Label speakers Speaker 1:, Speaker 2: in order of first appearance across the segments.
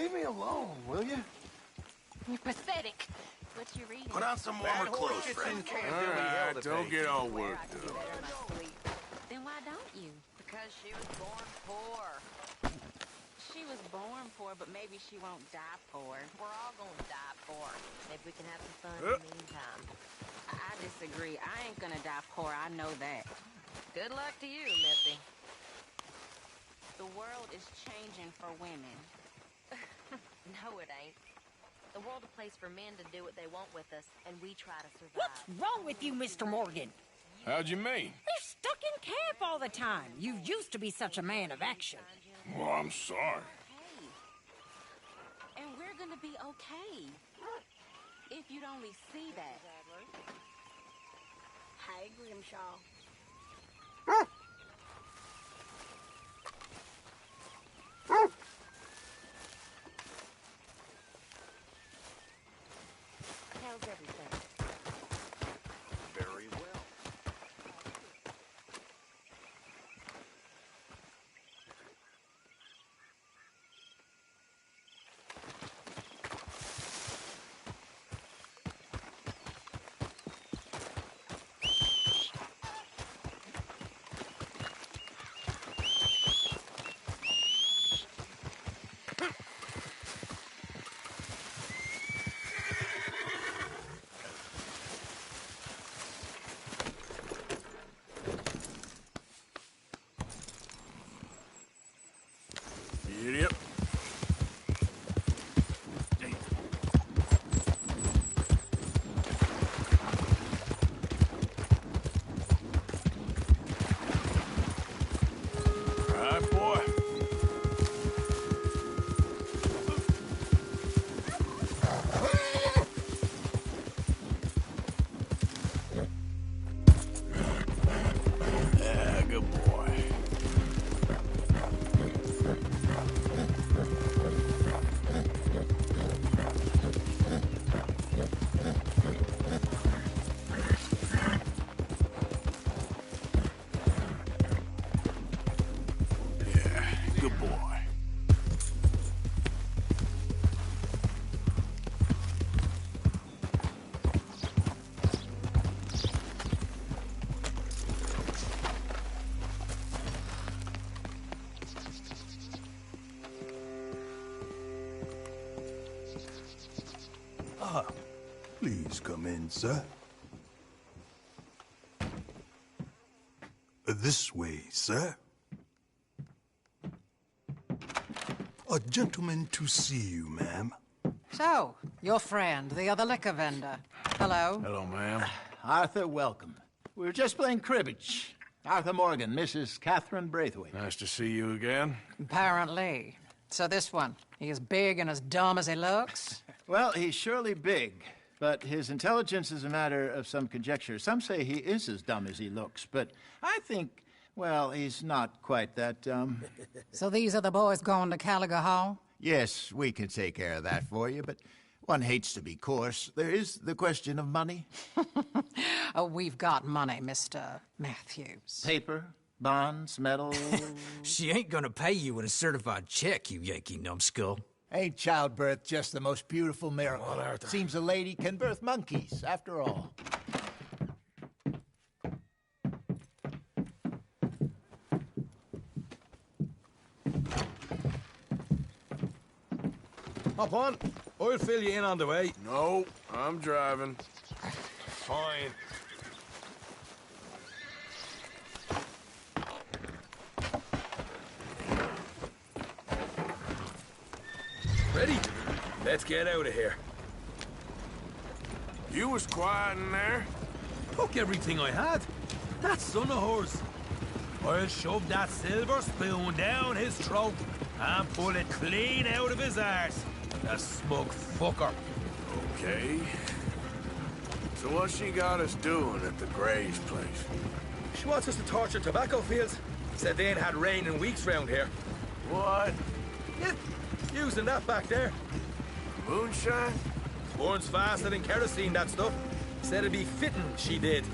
Speaker 1: Leave me alone, will you?
Speaker 2: You're pathetic. What you reading?
Speaker 1: Put on some warmer clothes, friend.
Speaker 3: Alright, don't get all worked up.
Speaker 2: Then why don't you?
Speaker 4: Because she was born poor.
Speaker 2: She was born poor, but maybe she won't die poor.
Speaker 4: We're all gonna die poor. Maybe we can have some fun in the meantime.
Speaker 2: I disagree. I ain't gonna die poor. I know that.
Speaker 4: Good luck to you, Missy.
Speaker 2: The world is changing for women.
Speaker 4: No, it ain't. The world's a place for men to do what they want with us, and we try to survive.
Speaker 5: What's wrong with you, Mr. Morgan?
Speaker 3: How'd you mean?
Speaker 5: You're stuck in camp all the time. You used to be such a man of action.
Speaker 3: Well, I'm sorry.
Speaker 2: And we're gonna be okay. If you'd only see that.
Speaker 6: Hey, Grimshaw.
Speaker 4: How's everything?
Speaker 1: Very well.
Speaker 3: Idiot. Right, boy. Yeah, good boy. Yeah, good boy.
Speaker 7: Please come in, sir. This way, sir. A gentleman to see you, ma'am.
Speaker 8: So, your friend, the other liquor vendor. Hello.
Speaker 3: Hello, ma'am.
Speaker 9: Arthur, welcome. We were just playing cribbage. Arthur Morgan, Mrs. Catherine Braithwaite.
Speaker 3: Nice to see you again.
Speaker 8: Apparently. So this one, he is big and as dumb as he looks?
Speaker 9: Well, he's surely big, but his intelligence is a matter of some conjecture. Some say he is as dumb as he looks, but I think, well, he's not quite that dumb.
Speaker 8: So these are the boys going to Caliga Hall?
Speaker 9: Yes, we can take care of that for you, but one hates to be coarse. There is the question of money.
Speaker 8: Oh, we've got money, Mr. Matthews.
Speaker 9: Paper, bonds, metal.
Speaker 10: She ain't gonna pay you with a certified check, you Yankee numbskull.
Speaker 9: Ain't childbirth just the most beautiful miracle? Seems a lady can birth monkeys, after all.
Speaker 10: Hop on. I'll fill you in on the way.
Speaker 3: No, I'm driving. Fine.
Speaker 10: Ready? Let's get out of here.
Speaker 3: You was quiet in there.
Speaker 10: Took everything I had. That son of hers. I'll shove that silver spoon down his throat and pull it clean out of his arse. The smug fucker.
Speaker 3: Okay. So what's she got us doing at the Gray's place?
Speaker 10: She wants us to torture tobacco fields. Said they ain't had rain in weeks round here.
Speaker 3: What?
Speaker 10: Yeah, using that back there.
Speaker 3: Moonshine?
Speaker 10: Burns faster than kerosene, that stuff. Said it'd be fitting, she did.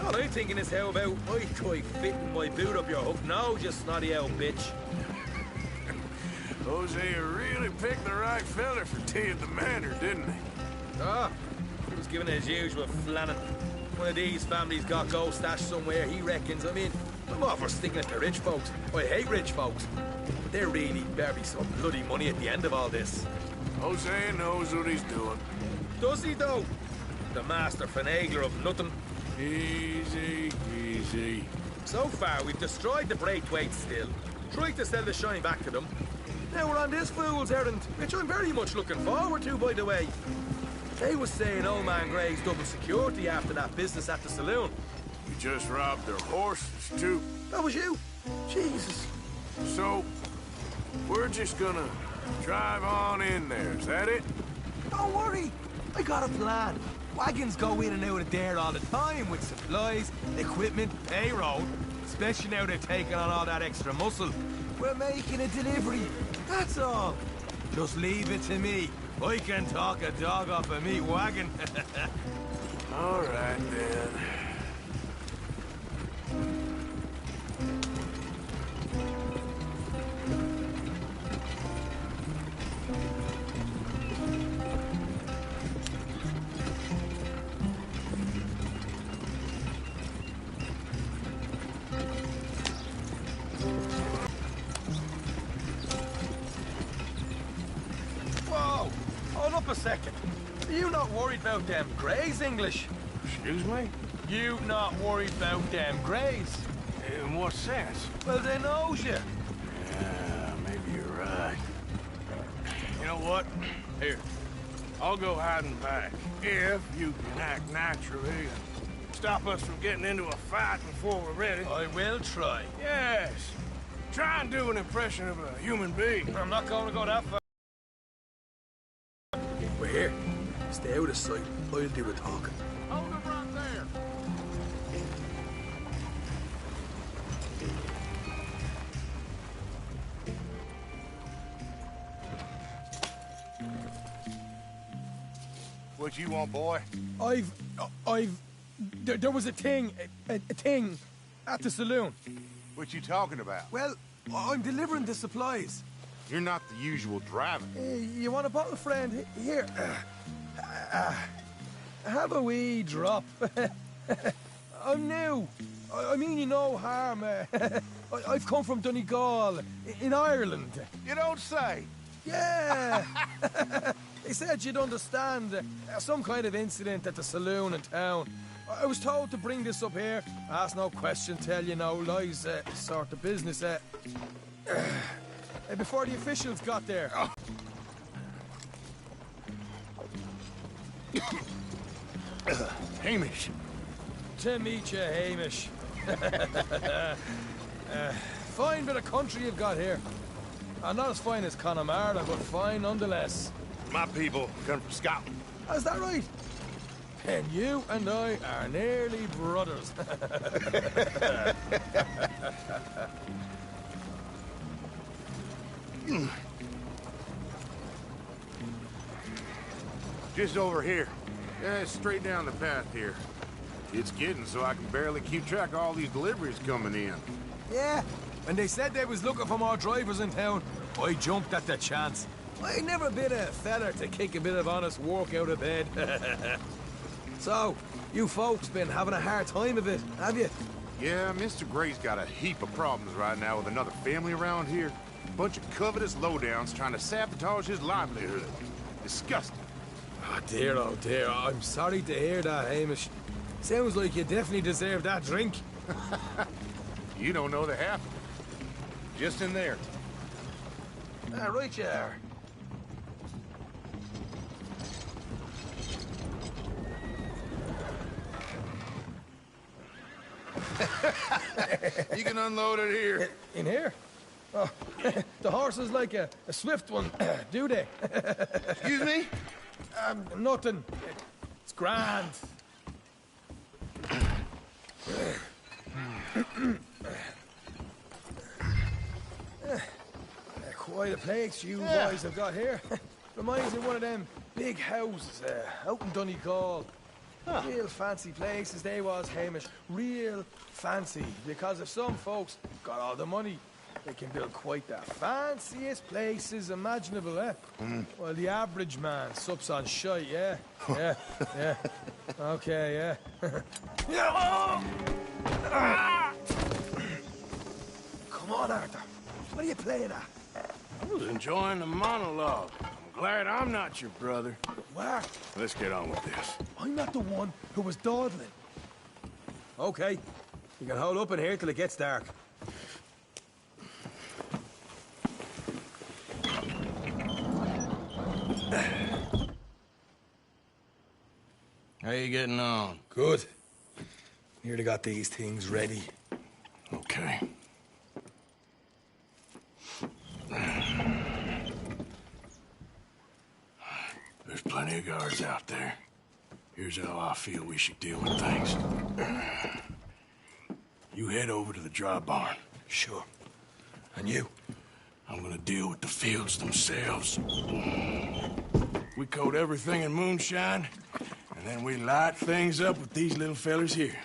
Speaker 10: All I'm thinking is how about I try fitting my boot up your hook now, you snotty old bitch.
Speaker 3: Jose really picked the right fella for tea at the manor, didn't he?
Speaker 10: Ah, he was given his usual flannin'. One of these families got gold stashed somewhere, he reckons. I mean, I'm all for sticking it to rich folks. I hate rich folks. But there really better be some bloody money at the end of all this.
Speaker 3: Jose knows what he's doing.
Speaker 10: Does he, though? The master finagler of nothing.
Speaker 3: Easy, easy.
Speaker 10: So far, we've destroyed the Braithwaite still, tried to sell the shine back to them. Now we're on this fool's errand, which I'm very much looking forward to, by the way. They was saying old man Gray's double security after that business at the saloon.
Speaker 3: We just robbed their horses, too.
Speaker 10: That was you? Jesus.
Speaker 3: So, we're just gonna drive on in there, is that it?
Speaker 10: Don't worry, I got a plan. Wagons go in and out of there all the time with supplies, equipment, payroll. Especially now they're taking on all that extra muscle. We're making a delivery, that's all. Just leave it to me. I can talk a dog off a meat wagon.
Speaker 3: All right, then.
Speaker 10: Whoa! Hold up a second. Are you not worried about them Greys, English?
Speaker 3: Excuse me?
Speaker 10: You not worried about them Greys?
Speaker 3: In what sense?
Speaker 10: Well, they knows you.
Speaker 3: Yeah, maybe you're right. You know what? Here, I'll go hiding back. If you can act naturally and stop us from getting into a fight before we're ready.
Speaker 10: I will try.
Speaker 3: Yes. Try and do an impression of a human being.
Speaker 10: I'm not going to go that far. We're here. Stay out of sight. I'll do the talking.
Speaker 3: Hold them right there.
Speaker 1: What you want, boy?
Speaker 10: There was a thing at the saloon.
Speaker 1: What you talking about?
Speaker 10: Well, I'm delivering the supplies.
Speaker 1: You're not the usual driver.
Speaker 10: You want a bottle, friend? Here. Have a wee drop. I'm new. I mean you no harm. I've come from Donegal, in Ireland.
Speaker 1: You don't say.
Speaker 10: Yeah. They said you'd understand. Some kind of incident at the saloon in town. I was told to bring this up here. Ask no question, tell you no lies, sort of business. Before the officials got there.
Speaker 3: Hamish.
Speaker 10: To meet you, Hamish. Fine bit of country you've got here. Not as fine as Connemara, but fine nonetheless.
Speaker 1: My people come from Scotland.
Speaker 10: Is that right? And you and I are nearly brothers.
Speaker 1: Just over here. Yeah, straight down the path here. It's getting so I can barely keep track of all these deliveries coming in.
Speaker 10: Yeah, when they said they was looking for more drivers in town, I jumped at the chance. I never been a feller to kick a bit of honest work out of bed. So, you folks been having a hard time of it, have you?
Speaker 1: Yeah, Mr. Gray's got a heap of problems right now with another family around here. Bunch of covetous lowdowns trying to sabotage his livelihood. Disgusting.
Speaker 10: Oh dear, I'm sorry to hear that, Hamish. Sounds like you definitely deserve that drink.
Speaker 1: You don't know the half of it. Just in there.
Speaker 10: Right you are.
Speaker 1: You can unload it here.
Speaker 10: In here? Oh, the horse is like a swift one, do they?
Speaker 1: Excuse me?
Speaker 10: Nothing. It's grand. Quite a place you boys have got here. Reminds me of one of them big houses out in Donegal. Real fancy places they was, Hamish. Real fancy. Because if some folks got all the money,
Speaker 6: They can build quite the fanciest places imaginable, eh? Well, the average man sups on shite, yeah? Yeah, yeah. Okay, yeah. Come on, Arthur. What are you playing at?
Speaker 3: I was enjoying the monologue. I'm glad I'm not your brother.
Speaker 6: Where?
Speaker 3: Let's get on with this.
Speaker 6: I'm not the one who was dawdling. Okay. You can hold up in here till it gets dark.
Speaker 3: How you getting on?
Speaker 6: Good. Nearly got these things ready.
Speaker 3: Okay. There's plenty of guards out there. Here's how I feel we should deal with things. You head over to the dry barn.
Speaker 6: Sure. And you?
Speaker 3: I'm gonna deal with the fields themselves. We coat everything in moonshine, and then we light things up with these little fellers here.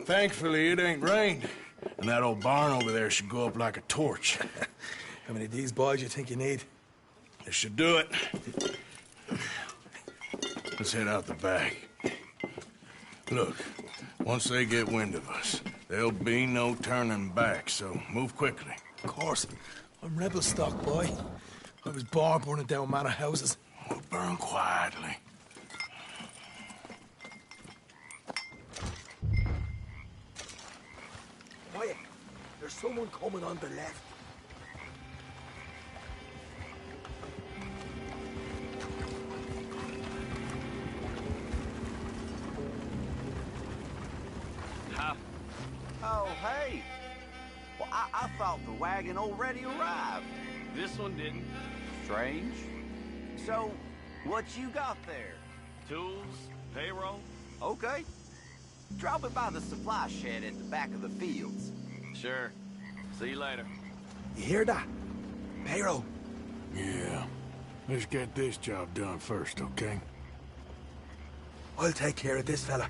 Speaker 3: Thankfully, it ain't rained, and that old barn over there should go up like a torch.
Speaker 6: How many of these boys you think you need?
Speaker 3: This should do it. Let's head out the back. Look, once they get wind of us, there'll be no turning back, so move quickly.
Speaker 6: Of course. I'm rebel stock, boy. I was born burning down manor houses.
Speaker 3: We'll burn quietly.
Speaker 6: Quiet. There's someone coming on the left.
Speaker 11: Oh, hey. Well, I thought the wagon already arrived.
Speaker 12: This one didn't.
Speaker 11: Strange. So, what you got there?
Speaker 12: Tools, payroll.
Speaker 11: Okay. Drop it by the supply shed at the back of the fields.
Speaker 12: Sure. See you later.
Speaker 6: You hear that? Payroll.
Speaker 3: Yeah. Let's get this job done first, okay?
Speaker 6: I'll take care of this fella.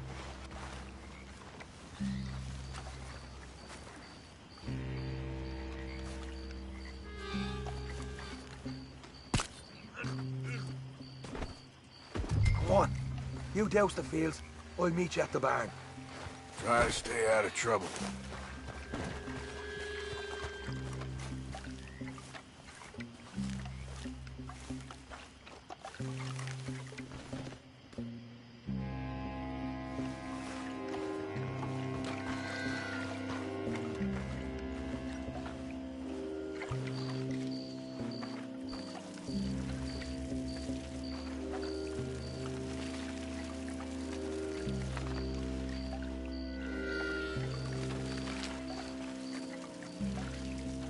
Speaker 6: Come on. You douse the fields. I'll meet you at the barn.
Speaker 3: Try to stay out of trouble.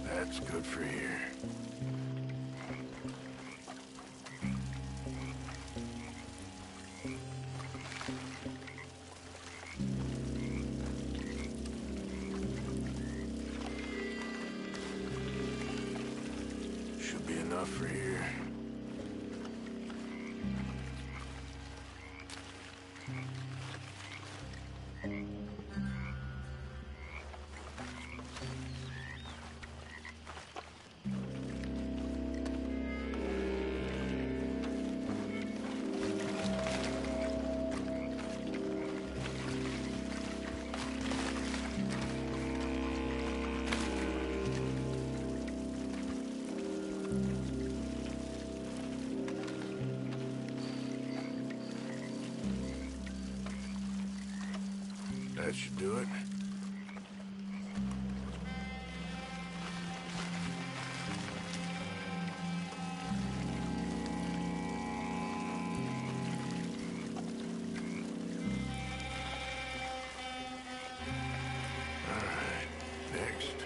Speaker 3: That's good for here. Should be enough for here. That should do it. All right, next.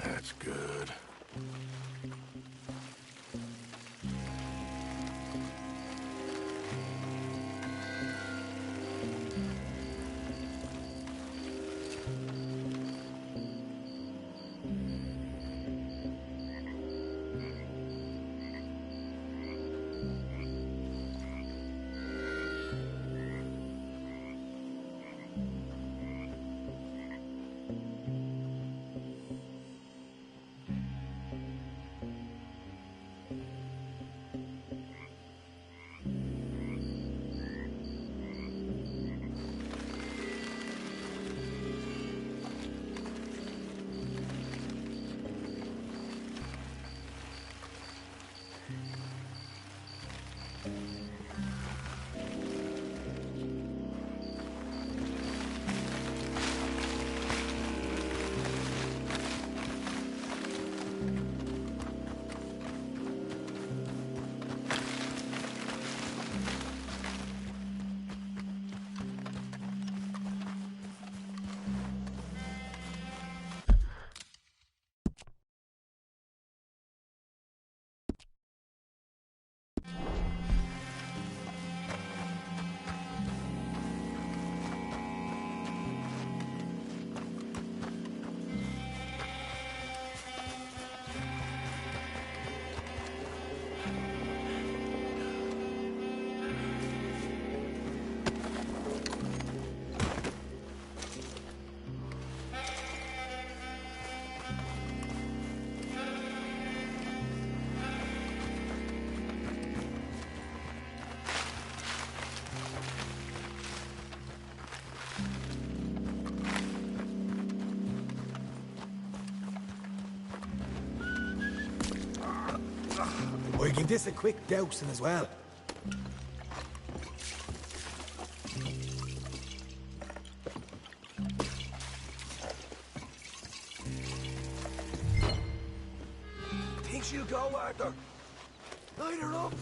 Speaker 3: That's good.
Speaker 7: I give this a quick dousing as well. Think she'll go, Arthur? Light her up.